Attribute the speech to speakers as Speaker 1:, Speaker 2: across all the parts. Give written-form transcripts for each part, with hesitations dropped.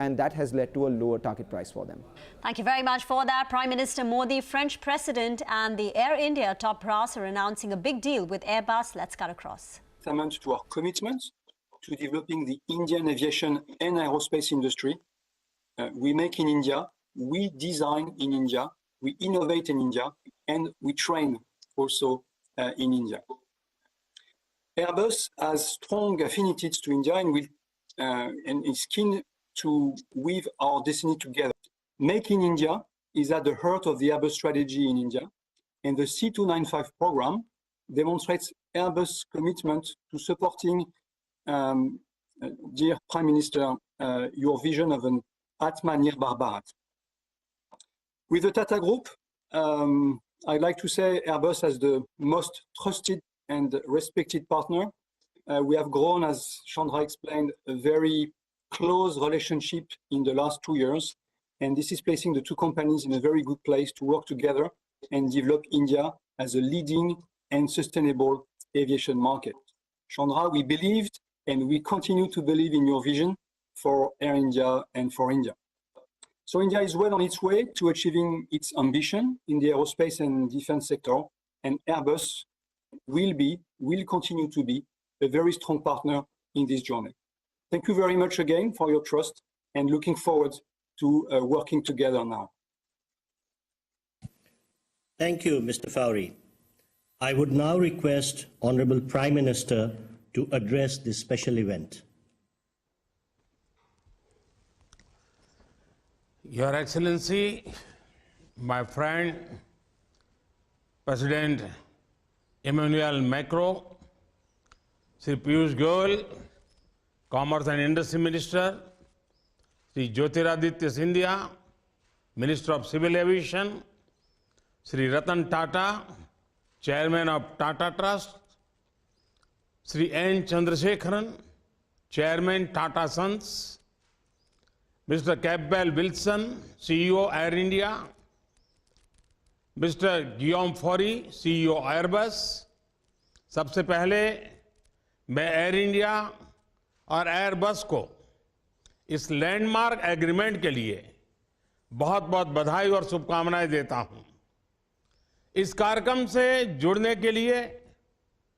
Speaker 1: and that has led to a lower target price for them.
Speaker 2: Thank you very much for that. Prime Minister Modi, French President, and the Air India top brass are announcing a big deal with Airbus. Let's cut across.
Speaker 3: Testament to our commitment to developing the Indian aviation and aerospace industry. We make in India, we design in India, we innovate in India, and we train also in India. Airbus has strong affinities to India and is keen to weave our destiny together. Make in India is at the heart of the Airbus strategy in India, and the C295 program demonstrates Airbus' commitment to supporting, dear Prime Minister, your vision of an Atmanirbhar Bharat. With the Tata Group, I'd like to say Airbus as the most trusted and respected partner. We have grown, as Chandra explained, a very close relationship in the last 2 years, and this is placing the two companies in a very good place to work together and develop India as a leading and sustainable aviation market. Chandra, we believed and we continue to believe in your vision for Air India and for India. So India is well on its way to achieving its ambition in the aerospace and defense sector, and Airbus will continue to be a very strong partner in this journey. Thank you very much again for your trust, and looking forward to working together now.
Speaker 4: Thank you, Mr. Fowry. I would now request Honorable Prime Minister to address this special event.
Speaker 5: Your Excellency, my friend, President Emmanuel Macron, Sri Piyush Goyal, Commerce and Industry Minister, Sri Jyotiraditya Scindia, Minister of Civil Aviation, Sri Ratan Tata, Chairman of Tata Trust, Sri N. Chandrasekharan, Chairman Tata Sons, Mr. Campbell Wilson, CEO Air India, Mr. Guillaume Faury, CEO Airbus. सबसे पहले मैं air India और Airbus को इस landmark agreement के लिए बहुत बहुत बधाई और शुभकामनाएं देता हूं। इस कार्यक्रम से जुड़ने के लिए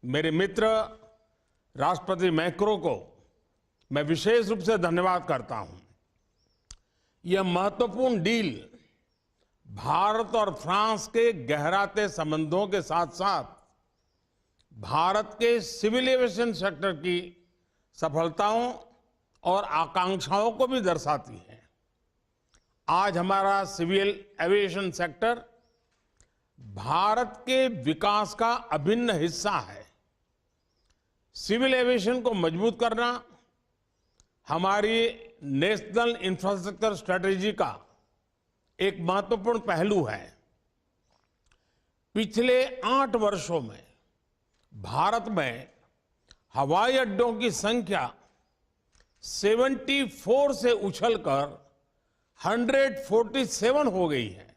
Speaker 5: मेरे मित्र राष्ट्रपति मैक्रो को मैं विशेष रूप से धन्यवाद करता हूं। यह महत्वपूर्ण डील भारत और फ्रांस के गहराते संबंधों के साथ साथ भारत के सिविल एविएशन सेक्टर की सफलताओं और आकांक्षाओं को भी दर्शाती है। आज हमारा सिविल एविएशन सेक्टर भारत के विकास का अभिन्न हिस्सा है। सिविल एविएशन को मजबूत करना हमारी नेशनल इंफ्रास्ट्रक्चर स्ट्रेटेजी का एक महत्वपूर्ण पहलू है। पिछले 8 वर्षों में भारत में हवाई अड्डों की संख्या 74 से उछलकर 147 हो गई है,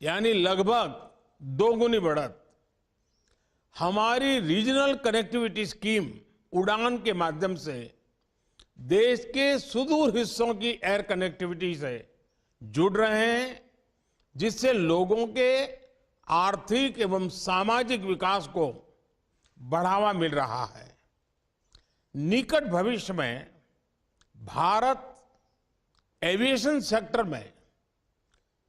Speaker 5: यानी लगभग 2 गुनी बढ़त। हमारी रीजनल कनेक्टिविटी स्कीम उड़ान के माध्यम से देश के सुदूर हिस्सों की एयर कनेक्टिविटी से जुड़ रहे हैं, जिससे लोगों के आर्थिक एवं सामाजिक विकास को बढ़ावा मिल रहा है। निकट भविष्य में भारत एविएशन सेक्टर में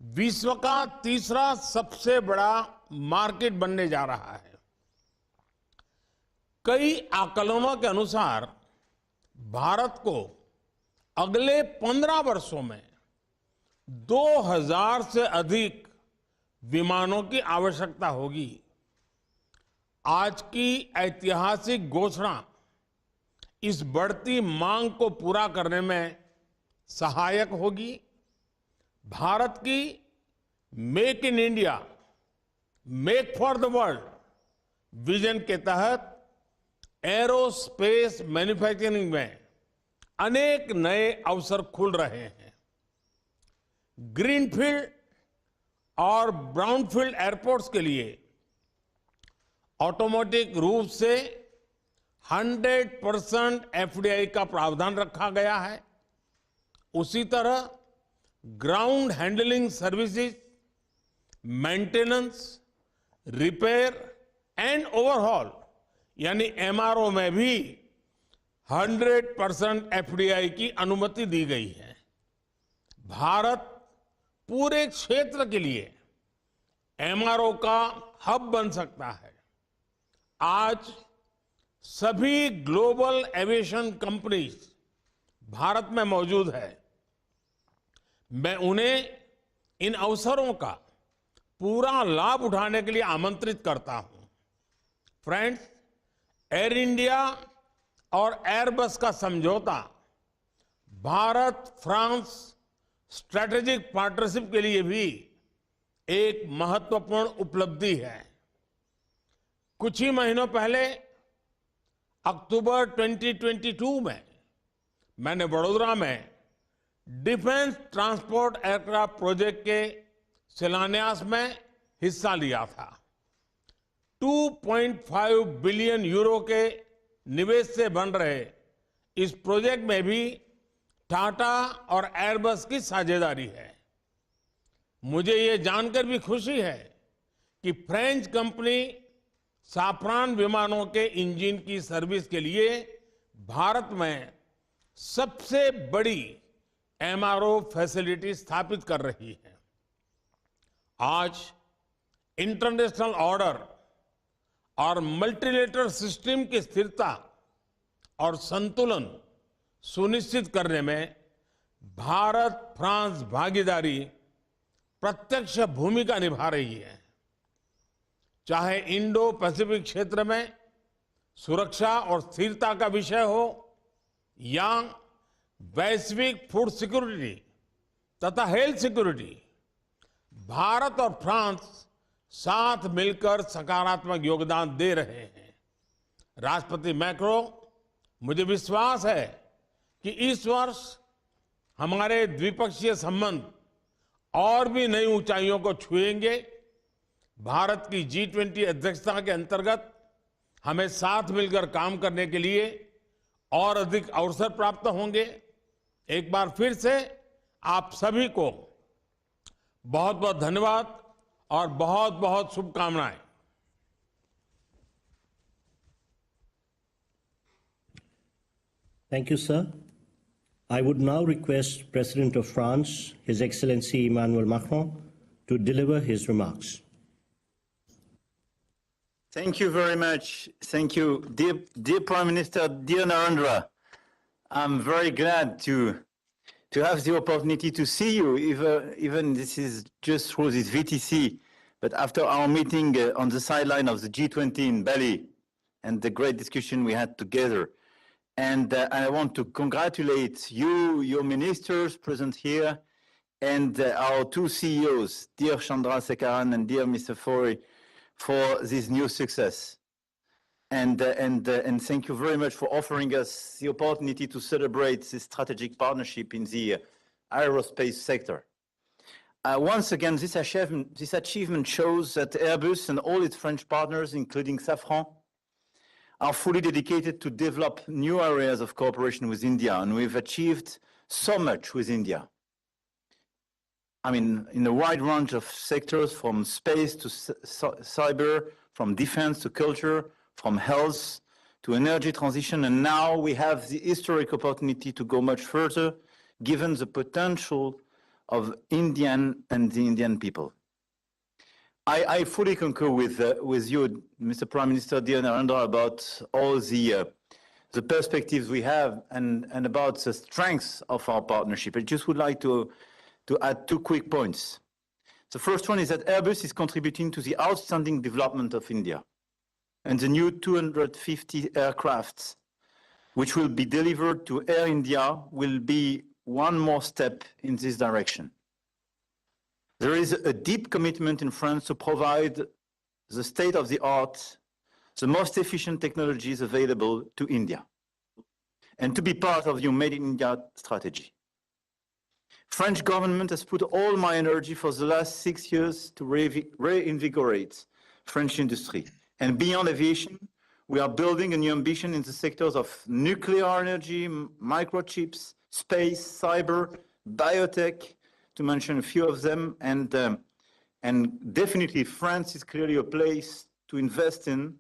Speaker 5: विश्व का तीसरा सबसे बड़ा मार्केट बनने जा रहा है। कई आकलनों के अनुसार भारत को अगले 15 वर्षों में 2000 से अधिक विमानों की आवश्यकता होगी। आज की ऐतिहासिक घोषणा इस बढ़ती मांग को पूरा करने में सहायक होगी। भारत की make in India, make for the world vision के तहत एरोस्पेस मैन्युफैक्चरिंग में अनेक नए अवसर खुल रहे हैं। ग्रीनफील्ड और ब्राउनफील्ड एयरपोर्ट्स के लिए ऑटोमेटिक रूप से 100% एफडीआई का प्रावधान रखा गया है। उसी तरह ground handling services, maintenance, repair and overhaul यानी एमआरओ में भी 100% एफडीआई की अनुमति दी गई है। भारत पूरे क्षेत्र के लिए एमआरओ का हब बन सकता है। आज सभी ग्लोबल एविएशन कंपनीज भारत में मौजूद है। मैं उन्हें इन अवसरों का पूरा लाभ उठाने के लिए आमंत्रित करता हूं। फ्रेंड्स, एयर इंडिया और एयरबस का समझौता भारत फ्रांस स्ट्रैटेजिक पार्टनरशिप के लिए भी एक महत्वपूर्ण उपलब्धि है। कुछ ही महीनों पहले अक्टूबर 2022 में मैंने वडोदरा में डिफेंस ट्रांसपोर्ट एयरक्राफ्ट प्रोजेक्ट के शिलान्यास में हिस्सा लिया था। 2.5 बिलियन यूरो के निवेश से बन रहे इस प्रोजेक्ट में भी टाटा और एयरबस की साझेदारी है। मुझे ये जानकर भी खुशी है कि फ्रेंच कंपनी साफरान विमानों के इंजन की सर्विस के लिए भारत में सबसे बड़ी एमआरओ फैसिलिटी स्थापित कर रही है। आज इंटरनेशनल ऑर्डर और मल्टीलेटरल सिस्टम की स्थिरता और संतुलन सुनिश्चित करने में भारत फ्रांस भागीदारी प्रत्यक्ष भूमिका निभा रही है। चाहे इंडो पैसिफिक क्षेत्र में सुरक्षा और स्थिरता का विषय हो या वैश्विक फूड सिक्योरिटी तथा हेल्थ सिक्योरिटी, भारत और फ्रांस साथ मिलकर सकारात्मक योगदान दे रहे हैं। राष्ट्रपति मैक्रो, मुझे विश्वास है कि इस वर्ष हमारे द्विपक्षीय संबंध और भी नई ऊंचाइयों को छुएंगे। भारत की G20 अध्यक्षता के अंतर्गत हमें साथ मिलकर काम करने के लिए और अधिक अवसर प्राप्त होंगे। एक बार फिर से आप सभी को बहुत बहुत धन्यवाद और बहुत बहुत शुभकामनाएं।
Speaker 4: Thank you, sir. I would now request President of France, His Excellency Emmanuel Macron, to deliver his remarks.
Speaker 6: Thank you very much. Thank you. Dear Prime Minister, dear Narendra, I'm very glad to have the opportunity to see you, even this is just through this VTC, but after our meeting on the sideline of the G20 in Bali and the great discussion we had together. And I want to congratulate you, your ministers present here, and our two CEOs, dear Chandra Sekaran and dear Mr. Faury, for this new success. And thank you very much for offering us the opportunity to celebrate this strategic partnership in the aerospace sector. Once again, this achievement shows that Airbus and all its French partners, including Safran, are fully dedicated to develop new areas of cooperation with India, and we've achieved so much with India. I mean, in a wide range of sectors, from space to cyber, from defense to culture, from health to energy transition, and now we have the historic opportunity to go much further, given the potential of Indian and the Indian people. I fully concur with you, Mr. Prime Minister, dear Narendra, about all the perspectives we have and about the strengths of our partnership. I just would like to add two quick points. The first one is that Airbus is contributing to the outstanding development of India, and the new 250 aircrafts, which will be delivered to Air India, will be one more step in this direction. There is a deep commitment in France to provide the state-of-the-art, the most efficient technologies available to India, and to be part of your Made in India strategy. French government has put all my energy for the last 6 years to reinvigorate French industry. And beyond aviation, we are building a new ambition in the sectors of nuclear energy, microchips, space, cyber, biotech, to mention a few of them. And definitely France is clearly a place to invest in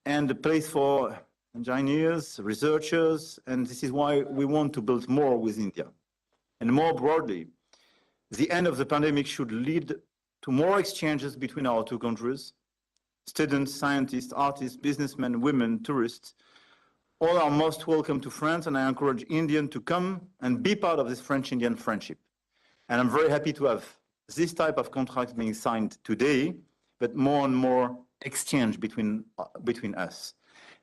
Speaker 6: and a place for engineers, researchers, and this is why we want to build more with India. And more broadly, the end of the pandemic should lead to more exchanges between our two countries. Students, scientists, artists, businessmen, women, tourists, all are most welcome to France, and I encourage Indians to come and be part of this French-Indian friendship. And I'm very happy to have this type of contract being signed today, but more and more exchange between us.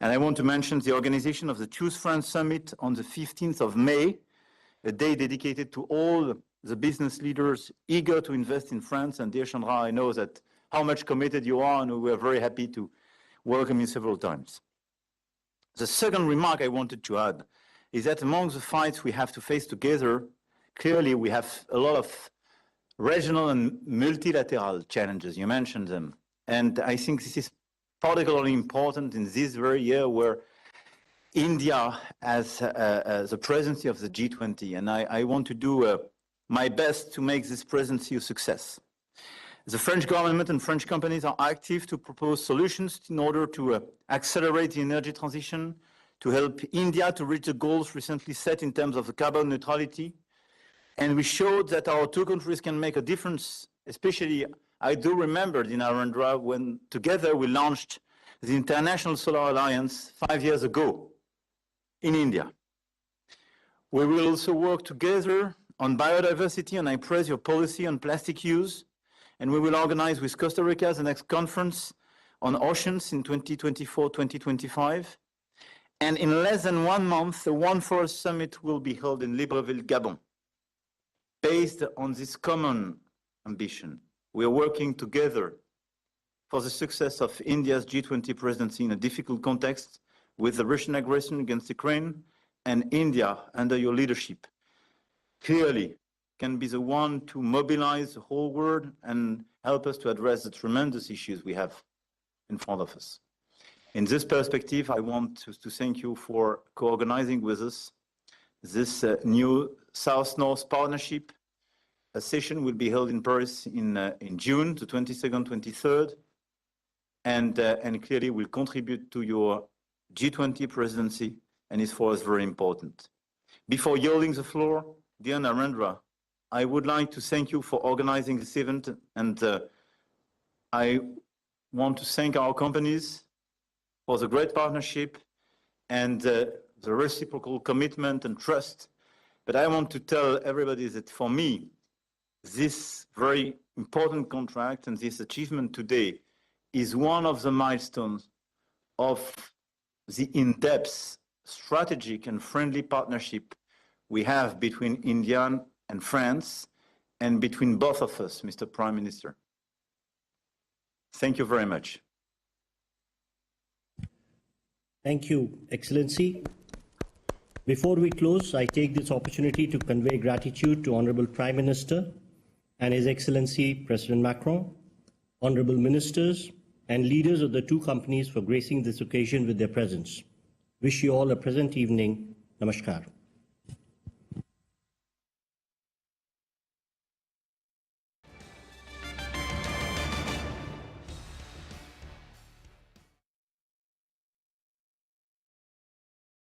Speaker 6: And I want to mention the organization of the Choose France Summit on the 15th of May, a day dedicated to all the business leaders eager to invest in France. And dear Chandra, I know that how much committed you are, and we are very happy to welcome you several times. The second remark I wanted to add is that among the fights we have to face together, clearly we have a lot of regional and multilateral challenges. You mentioned them. And I think this is particularly important in this very year where India has the presidency of the G20, and I want to do my best to make this presidency a success. The French government and French companies are active to propose solutions in order to accelerate the energy transition, to help India to reach the goals recently set in terms of the carbon neutrality. And we showed that our two countries can make a difference, especially I do remember in Narendra when together we launched the International Solar Alliance 5 years ago in India. We will also work together on biodiversity, and I praise your policy on plastic use. And we will organize with Costa Rica the next conference on oceans in 2024-2025. And in less than 1 month, the One Forest Summit will be held in Libreville, Gabon. Based on this common ambition, we are working together for the success of India's G20 presidency in a difficult context with the Russian aggression against Ukraine, and India, under your leadership, clearly can be the one to mobilize the whole world and help us to address the tremendous issues we have in front of us. In this perspective, I want to thank you for co-organizing with us this new South-North partnership. A session will be held in Paris in June, the 22nd, 23rd, and clearly will contribute to your G20 presidency, and is for us very important. Before yielding the floor, dear Narendra, I would like to thank you for organizing this event, and I want to thank our companies for the great partnership and the reciprocal commitment and trust. But I want to tell everybody that for me, this very important contract and this achievement today is one of the milestones of the in-depth strategic and friendly partnership we have between India and France, and between both of us, Mr. Prime Minister. Thank you very much.
Speaker 4: Thank you, Excellency. Before we close, I take this opportunity to convey gratitude to Honorable Prime Minister and His Excellency President Macron, Honorable Ministers and leaders of the two companies for gracing this occasion with their presence. Wish you all a pleasant evening. Namaskar.